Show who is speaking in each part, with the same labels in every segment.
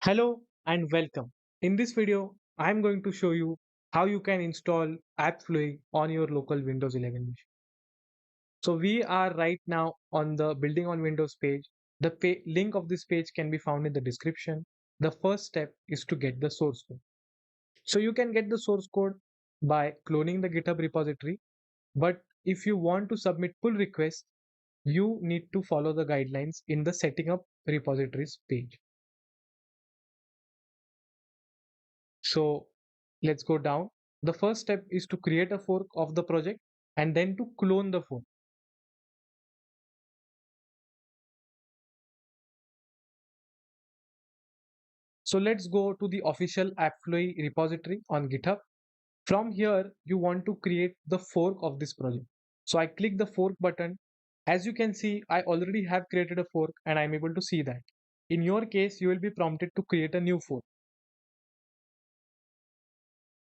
Speaker 1: Hello and welcome. In this video, I am going to show you how you can install AppFlowy on your local Windows 11 machine. So we are right now on the Building on Windows page. The link of this page can be found in the description. The first step is to get the source code. So you can get the source code by cloning the GitHub repository. But if you want to submit pull requests, you need to follow the guidelines in the setting up repositories page. So let's go down. The first step is to create a fork of the project and then to clone the fork. So let's go to the official AppFlowy repository on GitHub. From here, you want to create the fork of this project. So I click the fork button. As you can see, I already have created a fork and I'm able to see that. In your case, you will be prompted to create a new fork.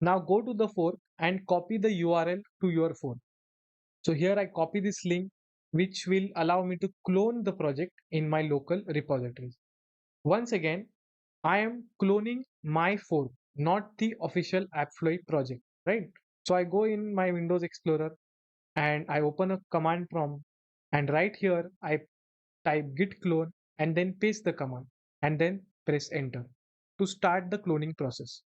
Speaker 1: Now go to the fork and copy the URL to your fork. So here I copy this link, which will allow me to clone the project in my local repositories. Once again, I am cloning my fork, not the official AppFlowy project, right? So I go in my Windows Explorer and I open a command prompt, and right here I type git clone and then paste the command and then press enter to start the cloning process.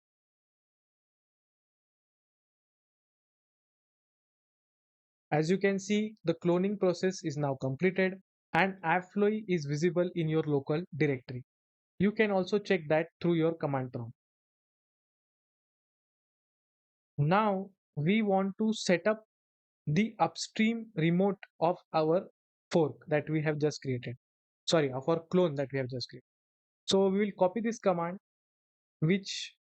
Speaker 1: As you can see, the cloning process is now completed and AppFlowy is visible in your local directory. You can also check that through your command prompt. Now we want to set up the upstream remote of our fork that we have just created. Sorry, of our clone that we have just created. So we will copy this command which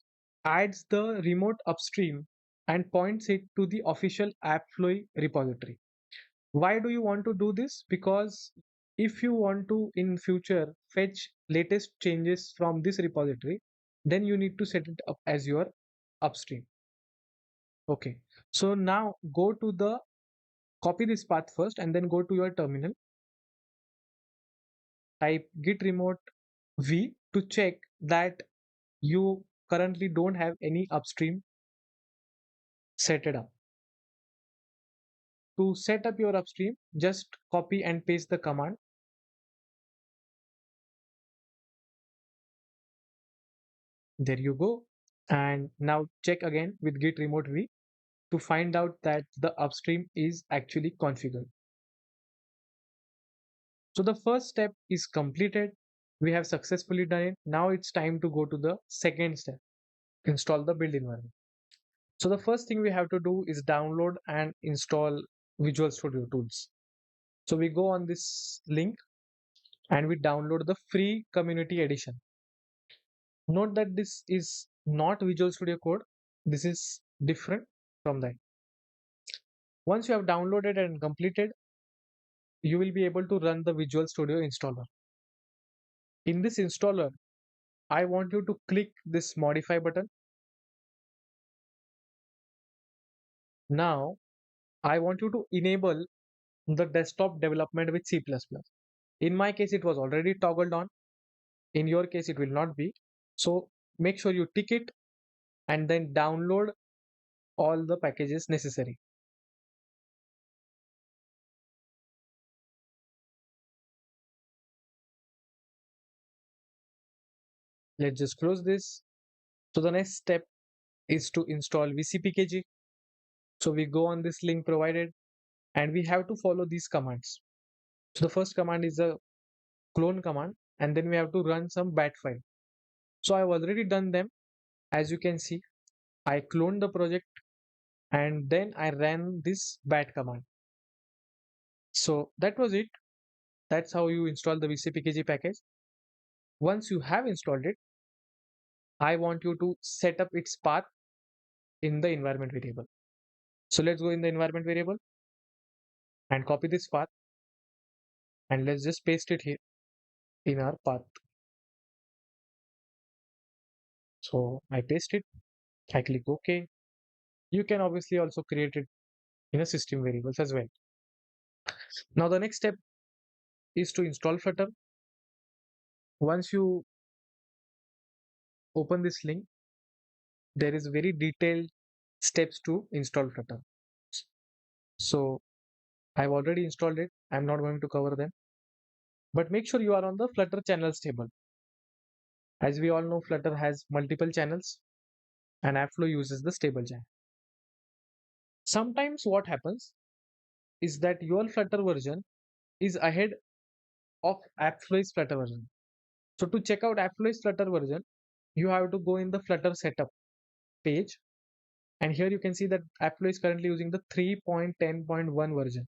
Speaker 1: adds the remote upstream and points it to the official AppFlowy repository. Why do you want to do this? Because if you want to in future fetch latest changes from this repository, then you need to set it up as your upstream. Okay. So now go to the copy this path first and then go to your terminal. Type git remote v to check that you currently don't have any upstream set it up. To set up your upstream, just copy and paste the command. There you go. And now check again with git remote v to find out that the upstream is actually configured. So the first step is completed. We have successfully done it. Now it's time to go to the second step, install the build environment. So the first thing we have to do is download and install Visual Studio Tools. So we go on this link and we download the free community edition. Note that this is not Visual Studio Code. This is different from that. Once you have downloaded and completed, you will be able to run the Visual Studio installer. In this installer, I want you to click this modify button. Now, I want you to enable the desktop development with C++. In my case, it was already toggled on. In your case, it will not be. So make sure you tick it and then download all the packages necessary. Let's just close this. So the next step is to install VCPKG. So we go on this link provided and we have to follow these commands. So the first command is a clone command and then we have to run some bat file. So I've already done them. As you can see, I cloned the project and then I ran this bat command. So that was it. That's how you install the VCPKG package. Once you have installed it, I want you to set up its path in the environment variable. So let's go in the environment variable and copy this path and let's just paste it here in our path. So I paste it, I click OK. You can obviously also create it in a system variables as well. Now the next step is to install Flutter. Once you open this link, there is very detailed steps to install Flutter. So I've already installed it. I'm not going to cover them, but make sure you are on the Flutter channels table. As we all know, Flutter has multiple channels and AppFlow uses the stable channel. Sometimes what happens is that your Flutter version is ahead of AppFlow's Flutter version. So to check out AppFlow's Flutter version, you have to go in the Flutter setup page, and here you can see that AppFlow is currently using the 3.10.1 version.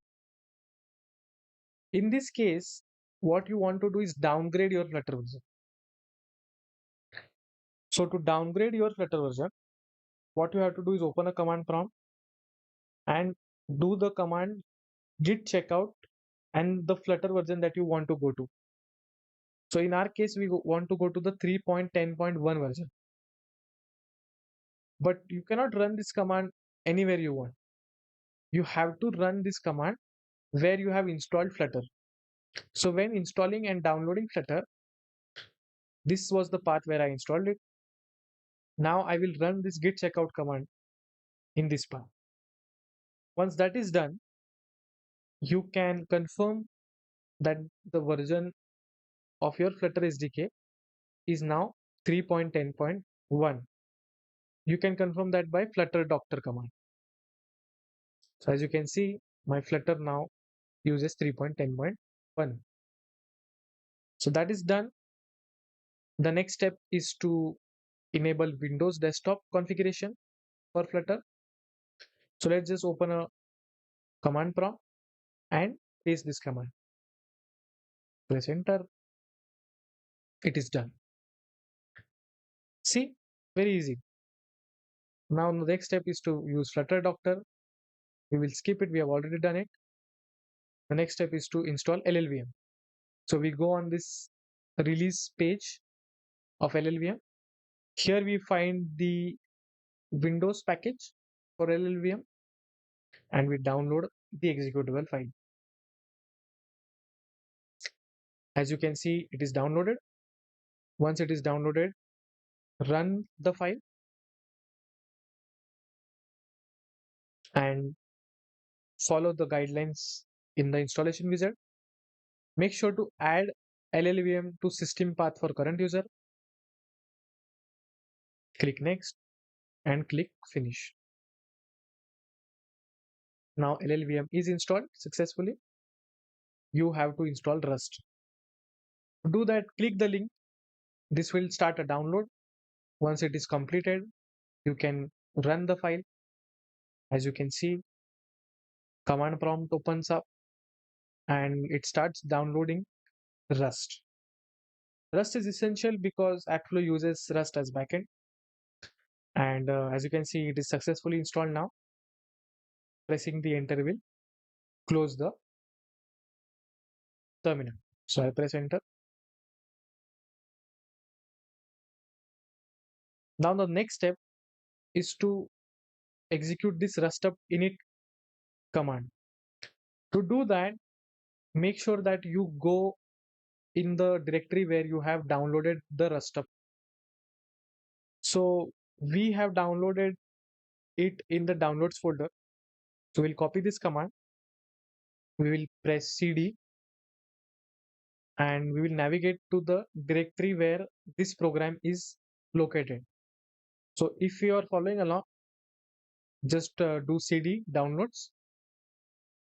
Speaker 1: In this case, what you want to do is downgrade your Flutter version. So to downgrade your Flutter version, what you have to do is open a command prompt and do the command git checkout and the Flutter version that you want to go to. So in our case, we want to go to the 3.10.1 version. But you cannot run this command anywhere you want. You have to run this command where you have installed Flutter. So when installing and downloading Flutter, this was the path where I installed it. Now I will run this git checkout command in this path. Once that is done, you can confirm that the version of your Flutter SDK is now 3.10.1. You can confirm that by flutter doctor command. So as you can see, my Flutter now uses 3.10.1. So that is done. The next step is to enable Windows desktop configuration for Flutter. So let's just open a command prompt and paste this command. Press enter. It is done. See, very easy. Now the next step is to use Flutter doctor. We will skip it. We have already done it. The next step is to install LLVM. So we go on this release page of LLVM. Here we find the Windows package for LLVM and we download the executable file. As you can see, it is downloaded. Once it is downloaded, run the file and follow the guidelines in the installation wizard. Make sure to add LLVM to system path for current user. Click next and click finish. Now LLVM is installed successfully. You have to install Rust. To do that, click the link. This will start a download. Once it is completed, you can run the file. As you can see, command prompt opens up and it starts downloading Rust. Rust is essential because AppFlow uses Rust as backend. And as you can see, it is successfully installed now. Pressing the enter will close the terminal. So I press enter. Now the next step is to execute this Rustup init command. To do that, make sure that you go in the directory where you have downloaded the Rustup. So we have downloaded it in the downloads folder. So we'll copy this command. We will press CD and we will navigate to the directory where this program is located. So if you are following along, just do CD downloads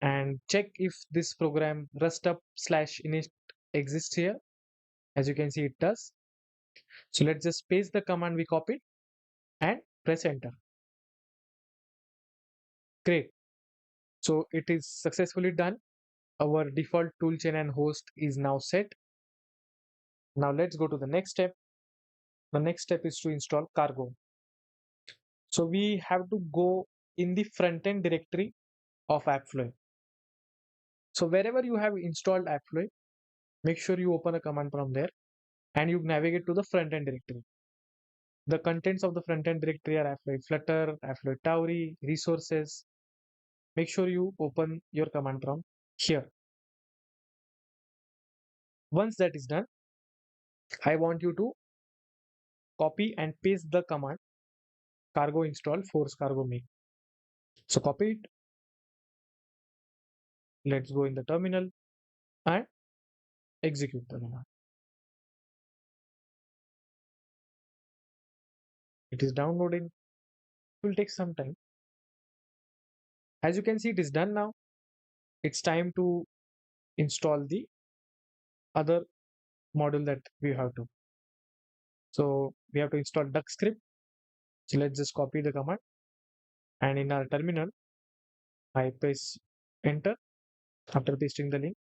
Speaker 1: and check if this program rustup/init exists here. As you can see, it does. So let's just paste the command we copied and press enter. Great. So it is successfully done. Our default toolchain and host is now set. Now let's go to the next step. The next step is to install cargo. So we have to go in the front end directory of AppFlowy. So wherever you have installed AppFlowy, make sure you open a command from there and you navigate to the front end directory. The contents of the front end directory are AppFlowy Flutter, AppFlowy Tauri, resources. Make sure you open your command prompt here. Once that is done, I want you to copy and paste the command cargo install force cargo make. So copy it. Let's go in the terminal and execute the command. It is downloading. It will take some time. As you can see, it is done now. It's time to install the other module that we have to. So we have to install duck script. So let's just copy the command, and in our terminal, I press enter after pasting the link,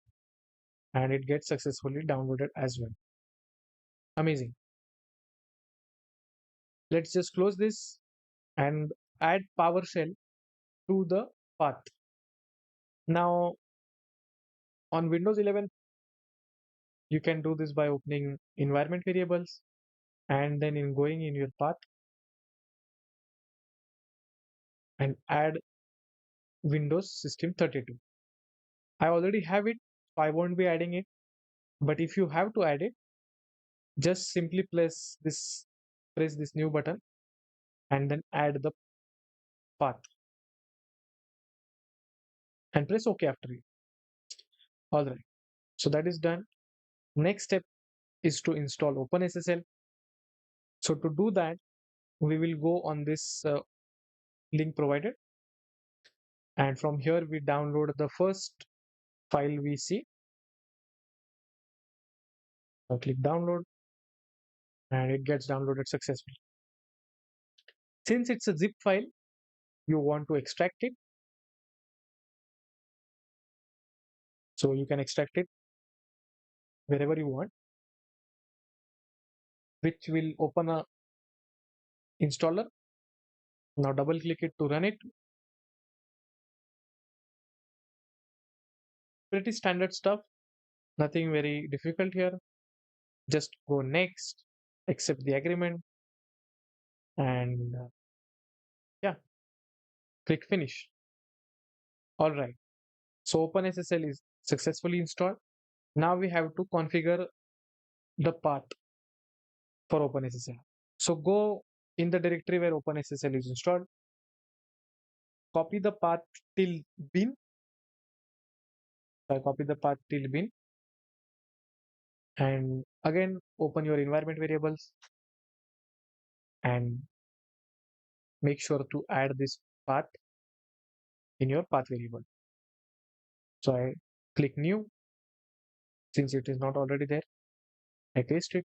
Speaker 1: and it gets successfully downloaded as well. Amazing. Let's just close this and add PowerShell to the path. Now on Windows 11, you can do this by opening environment variables and then in going in your path and add Windows System 32. I already have it, so I won't be adding it. But if you have to add it, just simply press this new button and then add the path and press OK after it. All right. So that is done. Next step is to install OpenSSL. So to do that, we will go on this link provided, and from here we download the first file we see. So click download and it gets downloaded successfully. Since it's a zip file, you want to extract it. So you can extract it wherever you want, which will open a installer. Now double click it to run it. Pretty standard stuff, nothing very difficult here. Just go next, accept the agreement, and yeah, click finish. All right. So OpenSSL is successfully installed. Now we have to configure the path for OpenSSL. So go in the directory where OpenSSL is installed, copy the path till bin. So I copy the path till bin, and again open your environment variables and make sure to add this path in your path variable. So I click new. Since it is not already there, I paste it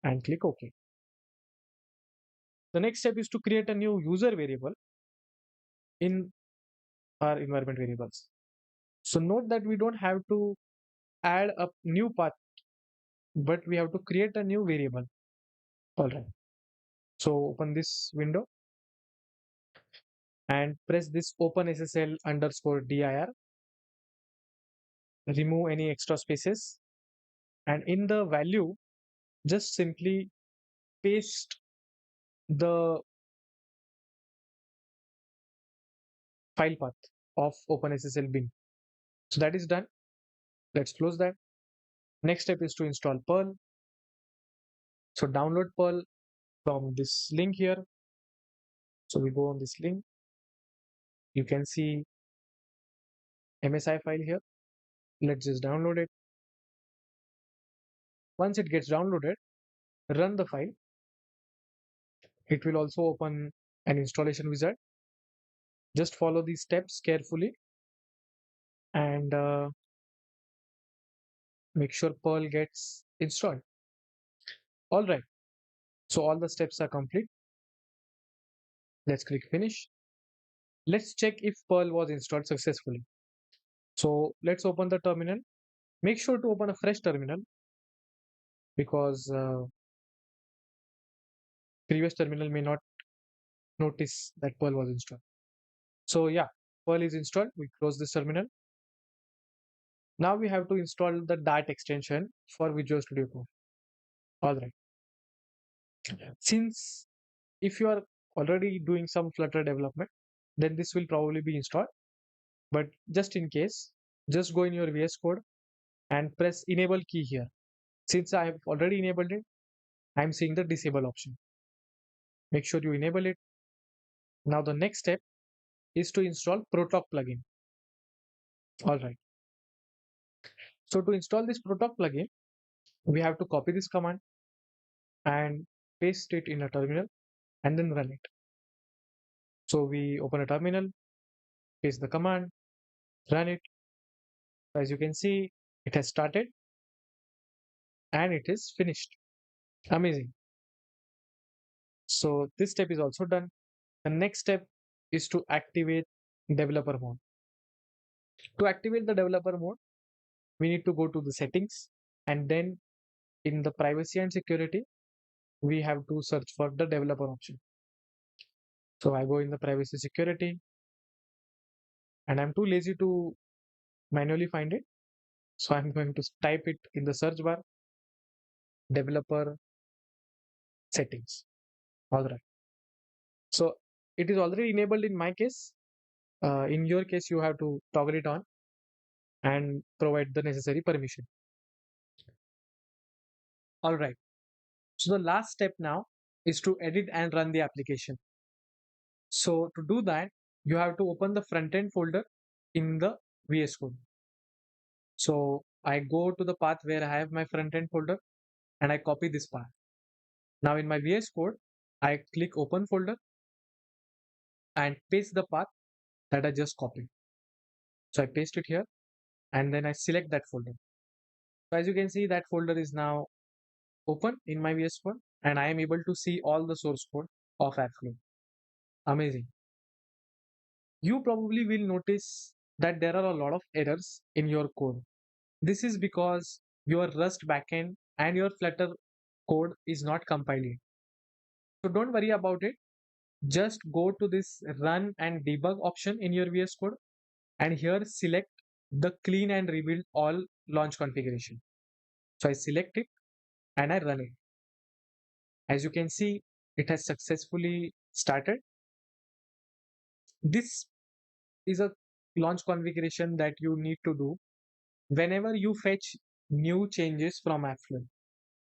Speaker 1: and click OK. The next step is to create a new user variable in our environment variables. So note that we don't have to add a new path, but we have to create a new variable. All right. So open this window and press this OpenSSL underscore dir. Remove any extra spaces, and in the value, just simply paste the file path of OpenSSL bin. So that is done. Let's close that. Next step is to install Perl. So download Perl from this link here. So we go on this link. You can see MSI file here. Let's just download it. Once it gets downloaded, run the file. It will also open an installation wizard. Just follow these steps carefully and make sure Perl gets installed. All right. So all the steps are complete. Let's click finish. Let's check if Perl was installed successfully. So let's open the terminal. Make sure to open a fresh terminal because previous terminal may not notice that Perl was installed. So yeah, Perl is installed. We close this terminal. Now we have to install the Dart extension for Visual Studio Code. All right. Since if you are already doing some Flutter development, then this will probably be installed. But just in case, just go in your VS Code and press enable key here. Since I have already enabled it, I'm seeing the disable option. Make sure you enable it. Now the next step is to install Protoc plugin. All right. So to install this Protoc plugin, we have to copy this command and paste it in a terminal and then run it. So we open a terminal, paste the command, run it. As you can see, it has started and it is finished. Amazing. So this step is also done. The next step is to activate developer mode. To activate the developer mode, we need to go to the settings, and then in the privacy and security, we have to search for the developer option. So I go in the privacy security, and I'm too lazy to manually find it. So I'm going to type it in the search bar, developer settings. All right. So it is already enabled in my case. In your case, you have to toggle it on and provide the necessary permission. All right. So the last step now is to edit and run the application. So to do that, you have to open the front end folder in the VS Code. So I go to the path where I have my front end folder and I copy this path. Now in my VS Code, I click open folder and paste the path that I just copied. So I paste it here and then I select that folder. So as you can see, that folder is now open in my VS Code and I am able to see all the source code of AppFlow. Amazing. You probably will notice that there are a lot of errors in your code. This is because your Rust backend and your Flutter code is not compiled. So don't worry about it. Just go to this run and debug option in your VS Code and here select the clean and rebuild all launch configuration. So I select it and I run it. As you can see, it has successfully started. This is a launch configuration that you need to do whenever you fetch new changes from AppFlow.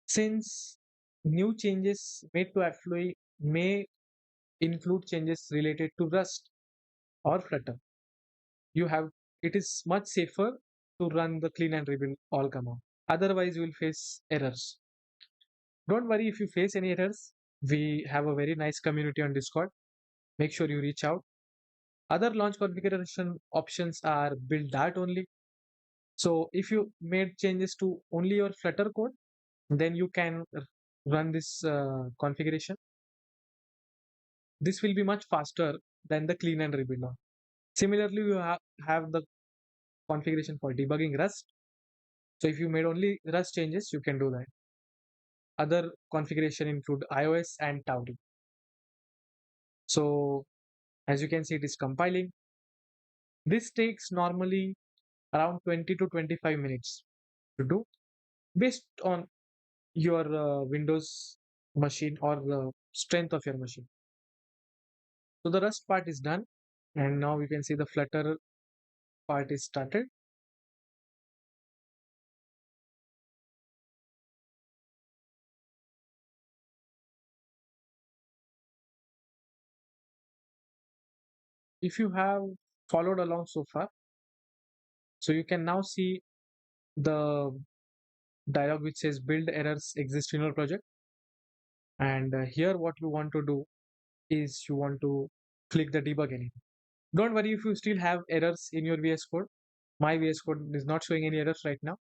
Speaker 1: Since new changes made to AppFlow may include changes related to Rust or Flutter, you have it is much safer to run the clean and rebuild all command. Otherwise, you will face errors. Don't worry if you face any errors. We have a very nice community on Discord. Make sure you reach out. Other launch configuration options are build Dart only. So if you made changes to only your Flutter code, then you can run this configuration. This will be much faster than the clean and rebuild now. Similarly, you have the configuration for debugging Rust. So if you made only Rust changes, you can do that. Other configuration include iOS and Tauri. So as you can see, it is compiling. This takes normally around 20 to 25 minutes to do based on your Windows machine or the strength of your machine. So the Rust part is done and now you can see the Flutter part is started. If you have followed along so far, so you can now see the dialog which says build errors exist in your project. And here what you want to do is you want to click the debug anything. Don't worry if you still have errors in your VS Code. My VS Code is not showing any errors right now.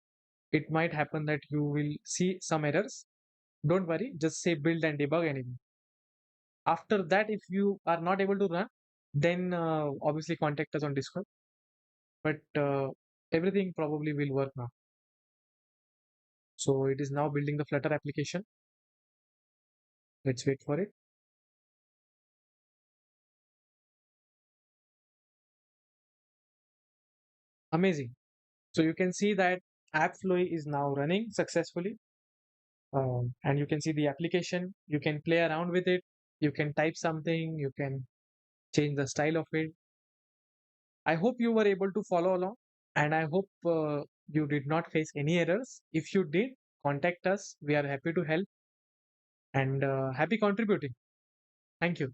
Speaker 1: It might happen that you will see some errors. Don't worry, just say build and debug anything. After that, if you are not able to run, then obviously contact us on Discord. But everything probably will work now. So it is now building the Flutter application. Let's wait for it. Amazing. So you can see that AppFlowy is now running successfully. And you can see the application. You can play around with it. You can type something. You can change the style of it. I hope you were able to follow along. And I hope you did not face any errors. If you did, contact us. We are happy to help. and happy contributing. Thank you.